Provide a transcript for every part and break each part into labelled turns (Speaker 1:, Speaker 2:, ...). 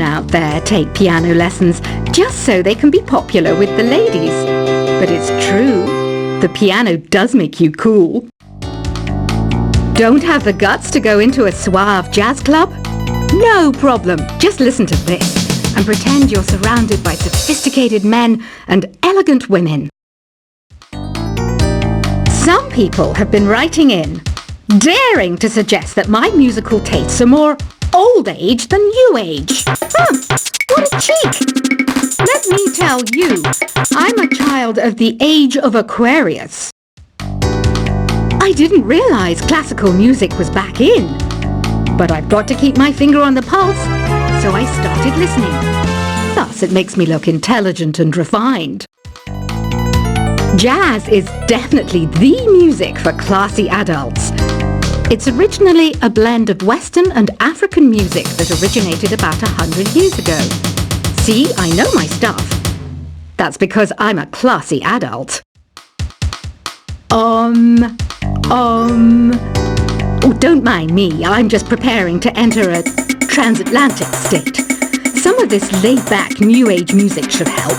Speaker 1: out there take piano lessons just so they can be popular with the ladies. But it's true, the piano does make you cool. Don't have the guts to go into a suave jazz club? No problem, just listen to this and pretend you're surrounded by sophisticated men and elegant women. Some people have been writing in, daring to suggest that my musical tastes are more old age than new age. What a cheek! Let me tell you, I'm a child of the age of Aquarius. I didn't realize classical music was back in, but I've got to keep my finger on the pulse, so I started listening. Thus, it makes me look intelligent and refined. Jazz is definitely the music for classy adults. It's originally a blend of Western and African music that originated about 100 years ago. See, I know my stuff. That's because I'm a classy adult. Oh, don't mind me. I'm just preparing to enter a transatlantic state. Some of this laid-back New Age music should help.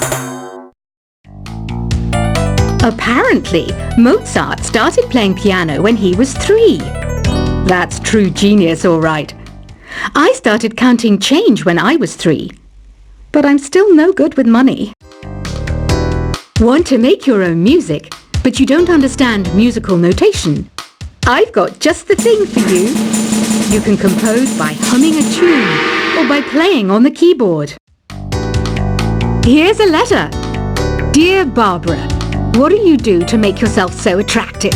Speaker 1: Apparently, Mozart started playing piano when he was 3. That's true genius, all right. I started counting change when I was 3, but I'm still no good with money. Want to make your own music, but you don't understand musical notation? I've got just the thing for you. You can compose by humming a tune or by playing on the keyboard. Here's a letter. Dear Barbara, what do you do to make yourself so attractive?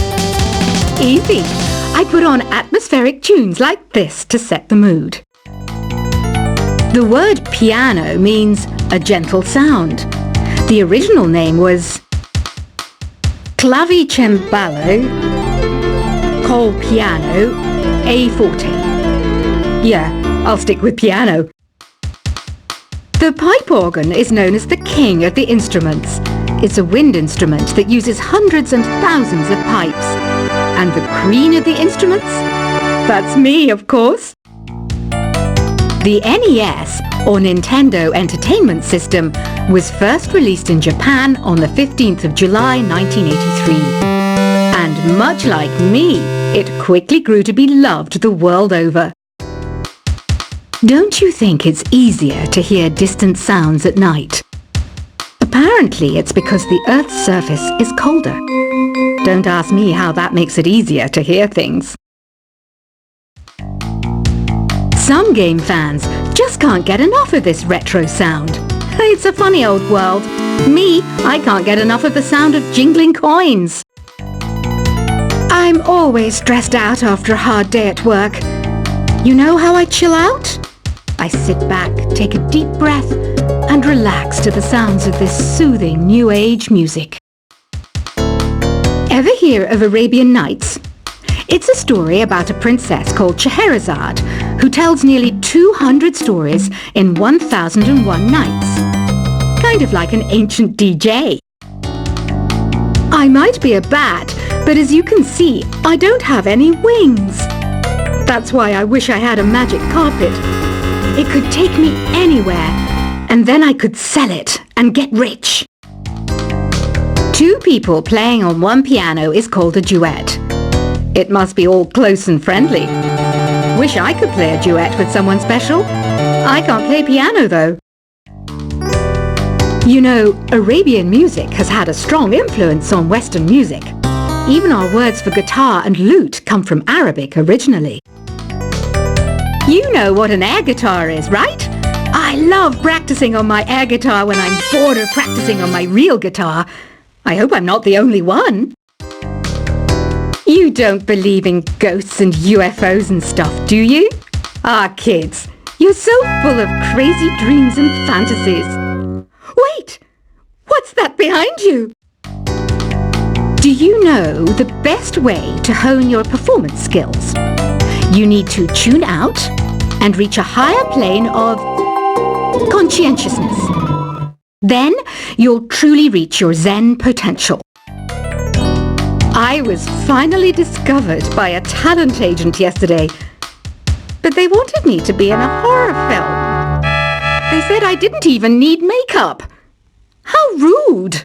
Speaker 1: Easy. I put on atmospheric tunes like this to set the mood. The word piano means a gentle sound. The original name was clavicembalo col piano a forte. Yeah, I'll stick with piano. The pipe organ is known as the king of the instruments. It's a wind instrument that uses hundreds and thousands of pipes. And the queen of the instruments? That's me, of course. The NES, or Nintendo Entertainment System, was first released in Japan on the 15th of July 1983. And much like me, it quickly grew to be loved the world over. Don't you think it's easier to hear distant sounds at night? Apparently, it's because the Earth's surface is colder. Don't ask me how that makes it easier to hear things. Some game fans just can't get enough of this retro sound. It's a funny old world. Me, I can't get enough of the sound of jingling coins. I'm always stressed out after a hard day at work. You know how I chill out? I sit back, take a deep breath, and relax to the sounds of this soothing New Age music. Ever hear of Arabian Nights? It's a story about a princess called Scheherazade who tells nearly 200 stories in 1001 nights. Kind of like an ancient DJ. I might be a bat, but as you can see, I don't have any wings. That's why I wish I had a magic carpet. It could take me anywhere, and then I could sell it and get rich. 2 people playing on one piano is called a duet. It must be all close and friendly. Wish I could play a duet with someone special. I can't play piano though. You know, Arabian music has had a strong influence on Western music. Even our words for guitar and lute come from Arabic originally. You know what an air guitar is, right? I love practicing on my air guitar when I'm bored of practicing on my real guitar. I hope I'm not the only one. You don't believe in ghosts and UFOs and stuff, do you? Ah, kids, you're so full of crazy dreams and fantasies. Wait! What's that behind you? Do you know the best way to hone your performance skills? You need to tune out and reach a higher plane of conscientiousness. Then you'll truly reach your Zen potential. I was finally discovered by a talent agent yesterday, but they wanted me to be in a horror film. They said I didn't even need makeup. How rude!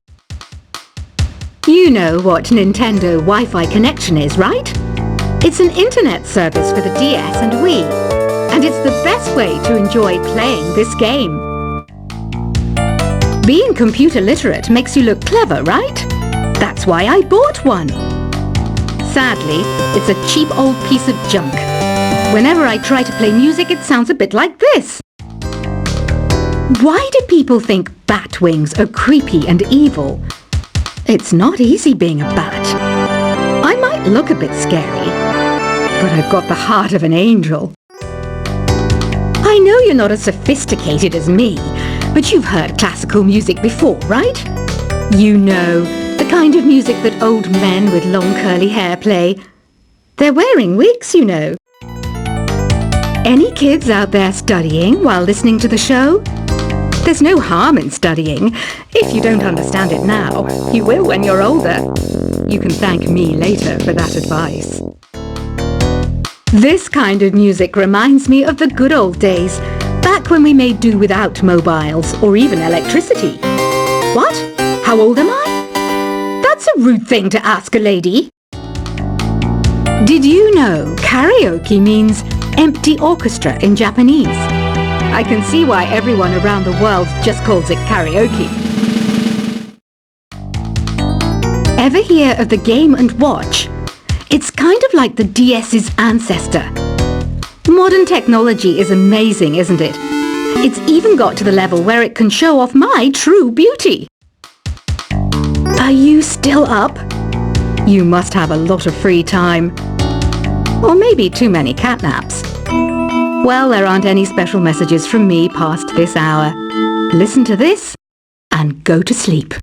Speaker 1: You know what Nintendo Wi-Fi connection is, right? It's an internet service for the DS and Wii, and it's the best way to enjoy playing this game. Being computer literate makes you look clever, right? That's why I bought one. Sadly, it's a cheap old piece of junk. Whenever I try to play music, it sounds a bit like this. Why do people think bat wings are creepy and evil? It's not easy being a bat. I might look a bit scary, but I've got the heart of an angel. I know you're not as sophisticated as me, but you've heard classical music before, right? You know, the kind of music that old men with long curly hair play. They're wearing wigs, you know. Any kids out there studying while listening to the show? There's no harm in studying. If you don't understand it now, you will when you're older. You can thank me later for that advice. This kind of music reminds me of the good old days, back when we made do without mobiles or even electricity. What? How old am I? That's a rude thing to ask a lady. Did you know karaoke means empty orchestra in Japanese? I can see why everyone around the world just calls it karaoke. Ever hear of the Game & Watch? It's kind of like the DS's ancestor. Modern technology is amazing, isn't it? It's even got to the level where it can show off my true beauty. Are you still up? You must have a lot of free time. Or maybe too many catnaps. Well, there aren't any special messages from me past this hour. Listen to this and go to sleep.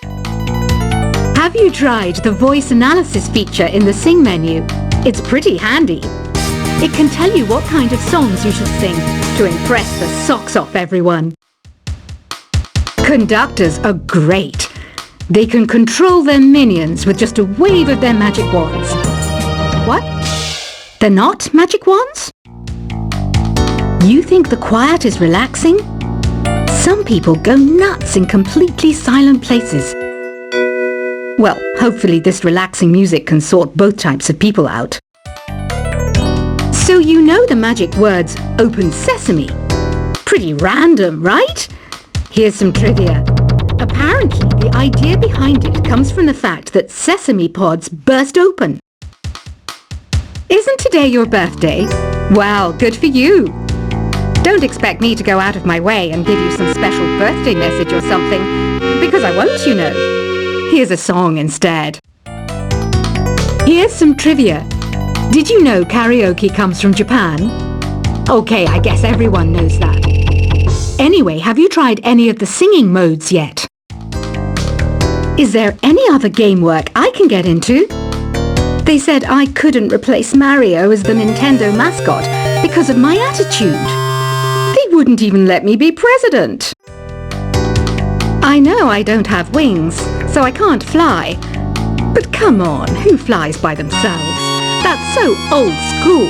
Speaker 1: Have you tried the voice analysis feature in the Sing menu? It's pretty handy. It can tell you what kind of songs you should sing to impress the socks off everyone. Conductors are great. They can control their minions with just a wave of their magic wands. What? They're not magic wands? You think the quiet is relaxing? Some people go nuts in completely silent places. Well, hopefully this relaxing music can sort both types of people out. So you know the magic words "Open Sesame"? Pretty random, right? Here's some trivia. Apparently, the idea behind it comes from the fact that sesame pods burst open. Isn't today your birthday? Well, good for you. Don't expect me to go out of my way and give you some special birthday message or something, because I won't, you know. Here's a song instead. Here's some trivia. Did you know karaoke comes from Japan? Okay, I guess everyone knows that. Anyway, have you tried any of the singing modes yet? Is there any other game work I can get into? They said I couldn't replace Mario as the Nintendo mascot because of my attitude. They wouldn't even let me be president. I know I don't have wings, so I can't fly. But come on, who flies by themselves? That's so old school.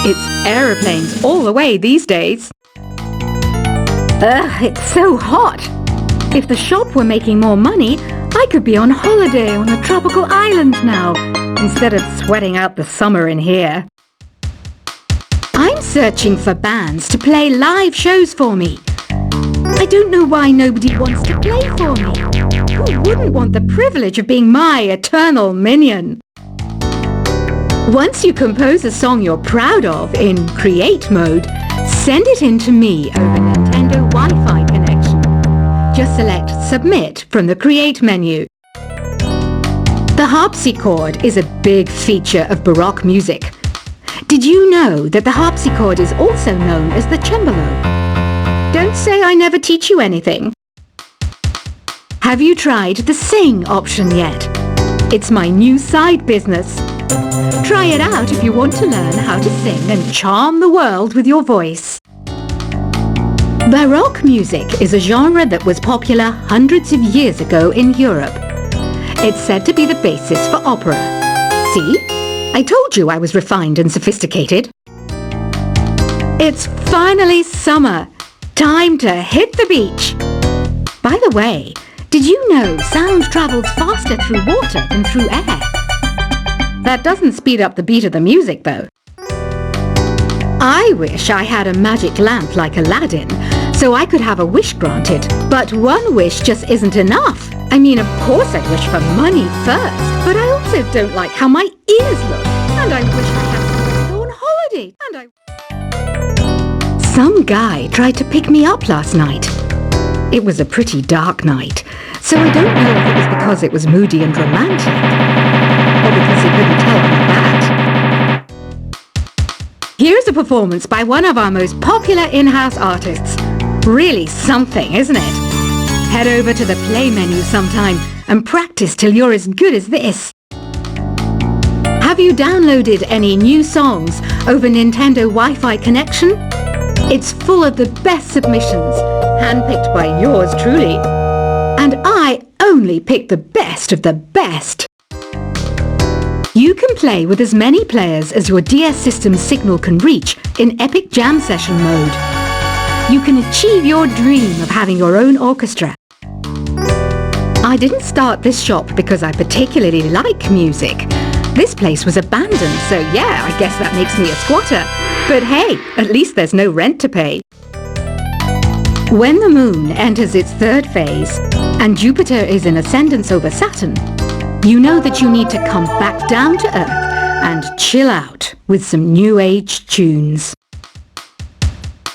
Speaker 1: It's aeroplanes all the way these days. Ugh, it's so hot. If the shop were making more money, I could be on holiday on a tropical island now, instead of sweating out the summer in here. I'm searching for bands to play live shows for me. I don't know why nobody wants to play for me. Who wouldn't want the privilege of being my eternal minion? Once you compose a song you're proud of in Create mode, send it in to me over Nintendo Wi-Fi connection. Just select Submit from the Create menu. The harpsichord is a big feature of Baroque music. Did you know that the harpsichord is also known as the cembalo? Don't say I never teach you anything. Have you tried the Sing option yet? It's my new side business. Try it out if you want to learn how to sing and charm the world with your voice. Baroque music is a genre that was popular hundreds of years ago in Europe. It's said to be the basis for opera. See? I told you I was refined and sophisticated. It's finally summer. time to hit the beach. By the way, did you know sound travels faster through water than through air? That doesn't speed up the beat of the music, though. I wish I had a magic lamp like Aladdin, so I could have a wish granted. But one wish just isn't enough. I mean, of course I'd wish for money first, but I also don't like how my ears look. And I wish I had somewhere to go on holiday. Some guy tried to pick me up last night. It was a pretty dark night, so I don't know if it was because it was moody and romantic, or because he couldn't tell I'm a bat. Here's a performance by one of our most popular in-house artists. Really something, isn't it? Head over to the play menu sometime and practice till you're as good as this. Have you downloaded any new songs over Nintendo Wi-Fi connection? It's full of the best submissions, handpicked by yours truly. And I only picked the best of the best. You can play with as many players as your DS system's signal can reach in Epic Jam Session mode. You can achieve your dream of having your own orchestra. I didn't start this shop because I particularly like music. This place was abandoned, so yeah, I guess that makes me a squatter. But hey, at least there's no rent to pay. When the moon enters its third phase and Jupiter is in ascendance over Saturn, you know that you need to come back down to Earth and chill out with some new age tunes.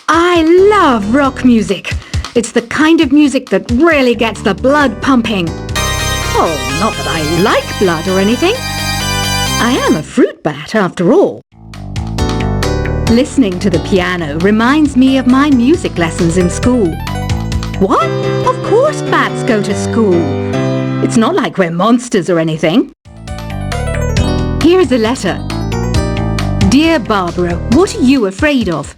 Speaker 1: I love rock music. It's the kind of music that really gets the blood pumping. Oh, not that I like blood or anything. I am a fruit bat after all. Listening to the piano reminds me of my music lessons in school. What? Of course bats go to school. It's not like we're monsters or anything. Here's a letter. Dear Barbara, what are you afraid of?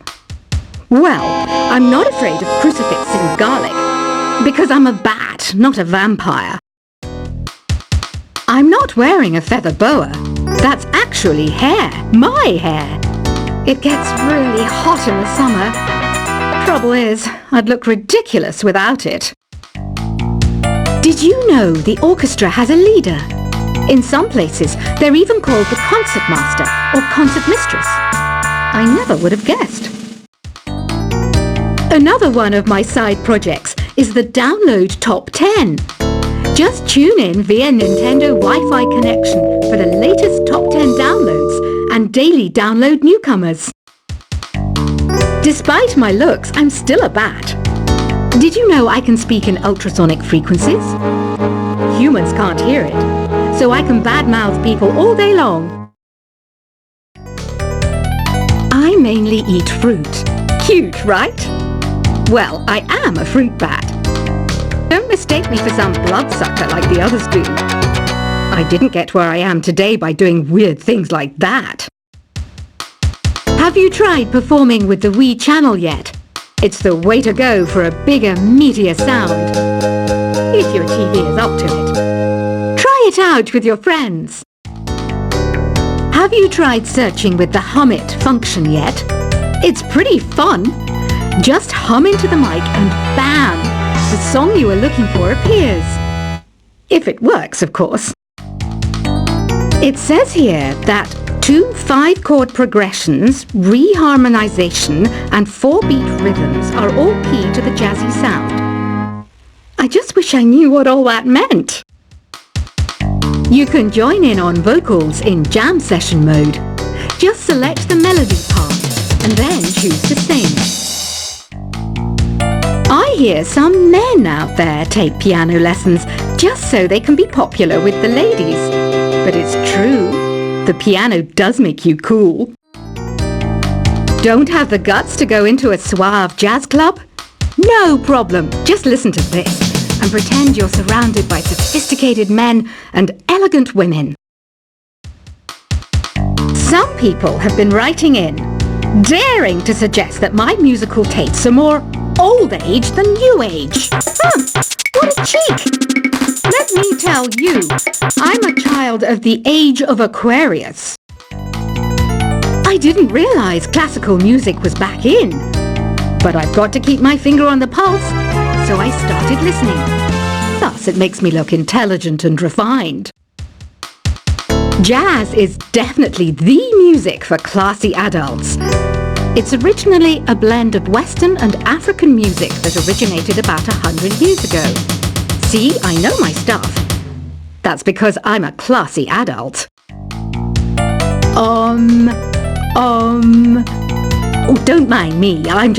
Speaker 1: Well, I'm not afraid of crucifix and garlic, because I'm a bat, not a vampire. I'm not wearing a feather boa. That's actually hair, my hair. It gets really hot in the summer. Trouble is, I'd look ridiculous without it. Did you know the orchestra has a leader? In some places, they're even called the concert master or concert mistress. I never would have guessed. Another one of my side projects is the Download Top 10. Just tune in via Nintendo Wi-Fi connection for the latest Top 10 downloads and daily download newcomers. Despite my looks, I'm still a bat. Did you know I can speak in ultrasonic frequencies? Humans can't hear it, so I can badmouth people all day long. I mainly eat fruit. Cute, right? Well, I am a fruit bat. Don't mistake me for some bloodsucker like the others do. I didn't get where I am today by doing weird things like that. Have you tried performing with the Wii channel yet? It's the way to go for a bigger, meatier sound. If your TV is up to it. Try it out with your friends. Have you tried searching with the Hum It function yet? It's pretty fun. Just hum into the mic and bam! The song you are looking for appears. If it works, of course. It says here that 2 5-chord progressions, reharmonization, and 4-beat rhythms are all key to the jazzy sound. I just wish I knew what all that meant. You can join in on vocals in jam session mode. Just select the melody part and then choose to sing. I hear some men out there take piano lessons just so they can be popular with the ladies. But it's true, the piano does make you cool. Don't have the guts to go into a suave jazz club? No problem, just listen to this and pretend you're surrounded by sophisticated men and elegant women. Some people have been writing in, daring to suggest that my musical tastes are more old age than new age. What a cheek! Let me tell you, I'm a child of the age of Aquarius. I didn't realize classical music was back in. But I've got to keep my finger on the pulse, so I started listening. Thus, it makes me look intelligent and refined. Jazz is definitely the music for classy adults. It's originally a blend of Western and African music that originated about 100 years ago. See, I know my stuff. That's because I'm a classy adult. Oh, don't mind me, I'm just